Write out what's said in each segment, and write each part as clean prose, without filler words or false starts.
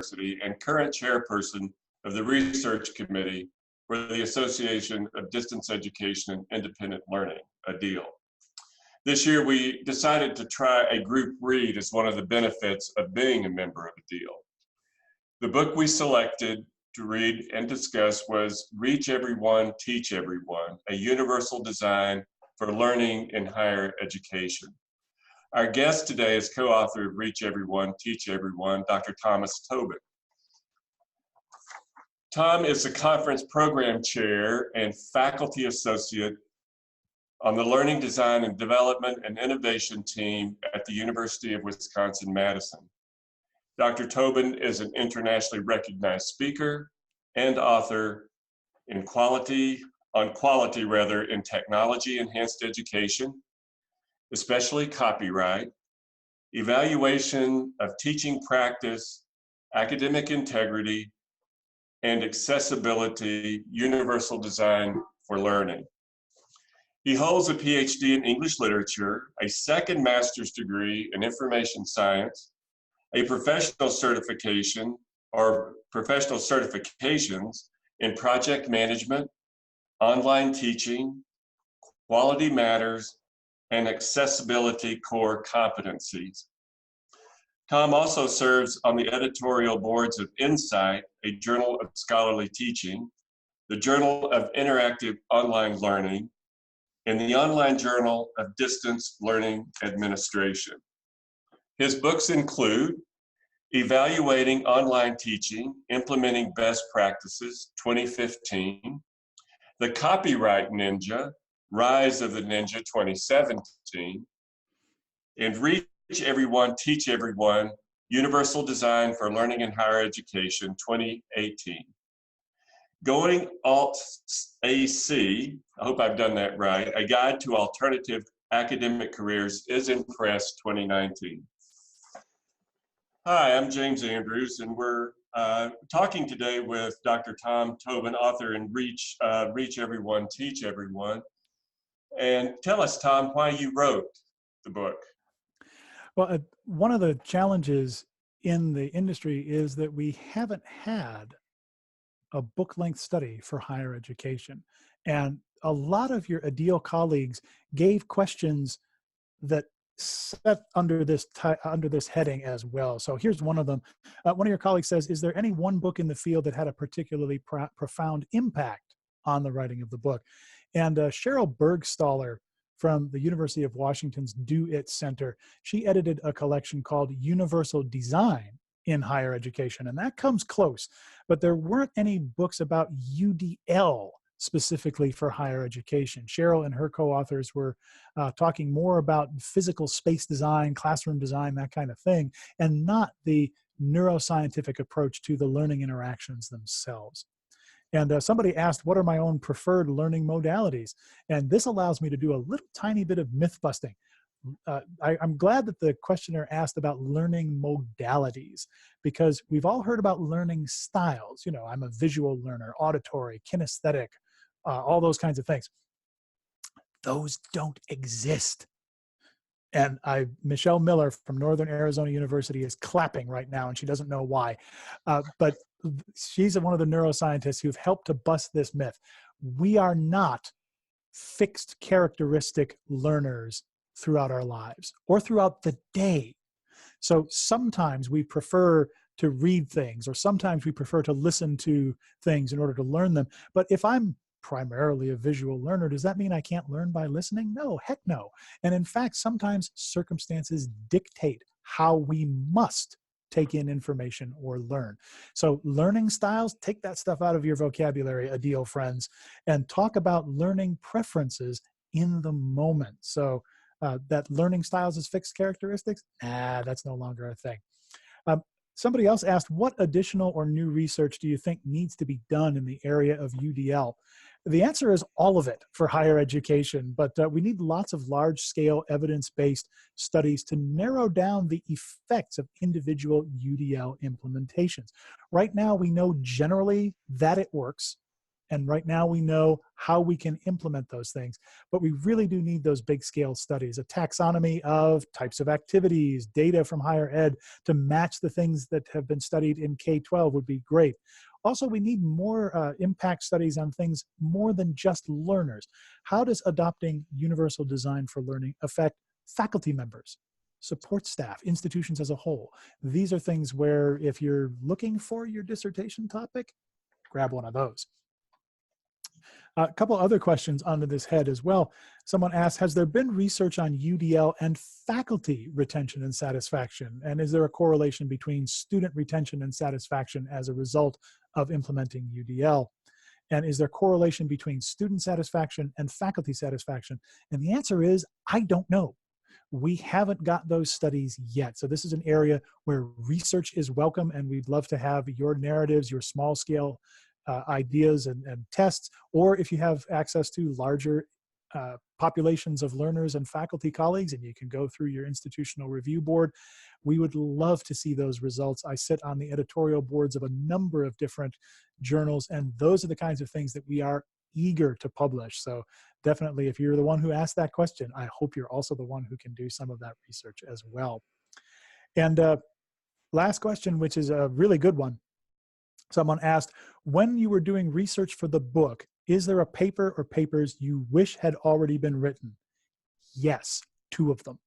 University and current chairperson of the Research Committee for the Association of Distance Education and Independent Learning, ADEIL. This year, we decided to try a group read as one of the benefits of being a member of ADEIL. The book we selected to read and discuss was Reach Everyone, Teach Everyone, a Universal Design for Learning in Higher Education. Our guest today is co-author of Reach Everyone, Teach Everyone, Dr. Thomas Tobin. Tom is the conference program chair and faculty associate on the Learning Design and Development and Innovation team at the University of Wisconsin-Madison. Dr. Tobin is an internationally recognized speaker and author on quality in technology enhanced education, especially copyright, evaluation of teaching practice, academic integrity, and accessibility, universal design for learning. He holds a PhD in English literature, a second master's degree in information science, a professional certification or professional certifications in project management, online teaching, quality matters, and accessibility core competencies. Tom also serves on the editorial boards of Insight, a journal of scholarly teaching, the Journal of Interactive Online Learning, and the Online Journal of Distance Learning Administration. His books include Evaluating Online Teaching, Implementing Best Practices, 2015, The Copyright Ninja, Rise of the Ninja, 2017, and Reach Everyone, Teach Everyone, Universal Design for Learning in Higher Education, 2018. Going Alt-AC, I hope I've done that right, A Guide to Alternative Academic Careers is in press, 2019. Hi, I'm James Andrews, and we're talking today with Dr. Tom Tobin, author in Reach Everyone, Teach Everyone. And tell us, Tom, why you wrote the book. Well, one of the challenges in the industry is that we haven't had a book-length study for higher education. And a lot of your ADEIL colleagues gave questions that set under this heading as well. So here's one of them. One of your colleagues says, is there any one book in the field that had a particularly profound impact on the writing of the book? And Cheryl Bergstaller from the University of Washington's Do It Center, she edited a collection called Universal Design in Higher Education, and that comes close. But there weren't any books about UDL specifically for higher education. Cheryl and her co-authors were talking more about physical space design, classroom design, that kind of thing, and not the neuroscientific approach to the learning interactions themselves. And somebody asked, what are my own preferred learning modalities? And this allows me to do a little tiny bit of myth busting. I'm glad that the questioner asked about learning modalities, because we've all heard about learning styles. You know, I'm a visual learner, auditory, kinesthetic, all those kinds of things. Those don't exist. And Michelle Miller from Northern Arizona University is clapping right now, and she doesn't know why. But she's one of the neuroscientists who've helped to bust this myth. We are not fixed characteristic learners throughout our lives or throughout the day. So sometimes we prefer to read things, or sometimes we prefer to listen to things in order to learn them. But if I'm primarily a visual learner, does that mean I can't learn by listening? No, heck no. And in fact, sometimes circumstances dictate how we must take in information or learn. So learning styles, take that stuff out of your vocabulary, ADEIL friends, and talk about learning preferences in the moment. So that learning styles is fixed characteristics, that's no longer a thing. Somebody else asked, what additional or new research do you think needs to be done in the area of UDL? The answer is all of it for higher education, but we need lots of large-scale evidence-based studies to narrow down the effects of individual UDL implementations. Right now, we know generally that it works, And right now we know how we can implement those things, but we really do need those big scale studies, a taxonomy of types of activities, data from higher ed to match the things that have been studied in K-12 would be great. Also, we need more impact studies on things more than just learners. How does adopting universal design for learning affect faculty members, support staff, institutions as a whole? These are things where if you're looking for your dissertation topic, grab one of those. A couple other questions under this head as well. Someone asked, has there been research on UDL and faculty retention and satisfaction? And is there a correlation between student retention and satisfaction as a result of implementing UDL? And is there correlation between student satisfaction and faculty satisfaction? And the answer is, I don't know. We haven't got those studies yet. So this is an area where research is welcome, and we'd love to have your narratives, your small scale ideas and tests, or if you have access to larger populations of learners and faculty colleagues, and you can go through your institutional review board, we would love to see those results. I sit on the editorial boards of a number of different journals, and those are the kinds of things that we are eager to publish. So definitely, if you're the one who asked that question, I hope you're also the one who can do some of that research as well. And last question, which is a really good one. Someone asked, when you were doing research for the book, is there a paper or papers you wish had already been written? Yes, 2 of them.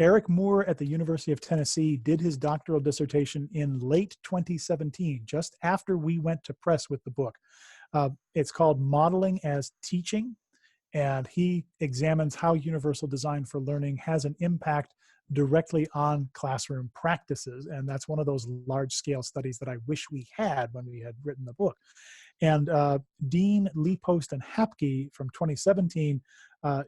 Eric Moore at the University of Tennessee did his doctoral dissertation in late 2017, just after we went to press with the book. It's called Modeling as Teaching, and he examines how universal design for learning has an impact directly on classroom practices. And that's one of those large-scale studies that I wish we had when we had written the book. And Dean, Leapost, and Hapke from 2017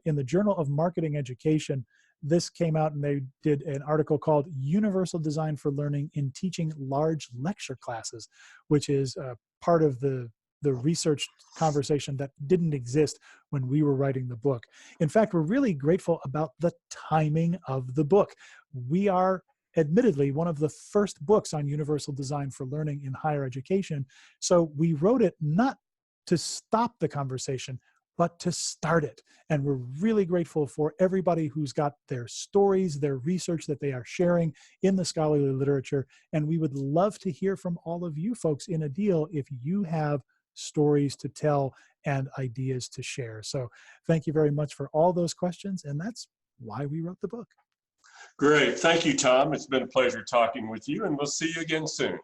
in the Journal of Marketing Education, this came out and they did an article called Universal Design for Learning in Teaching Large Lecture Classes, which is part of the research conversation that didn't exist when we were writing the book. In fact, we're really grateful about the timing of the book. We are admittedly one of the first books on universal design for learning in higher education. So we wrote it not to stop the conversation, but to start it. And we're really grateful for everybody who's got their stories, their research that they are sharing in the scholarly literature. And we would love to hear from all of you folks in ADEIL if you have stories to tell and ideas to share. So thank you very much for all those questions. And that's why we wrote the book. Great. Thank you, Tom. It's been a pleasure talking with you, and we'll see you again soon.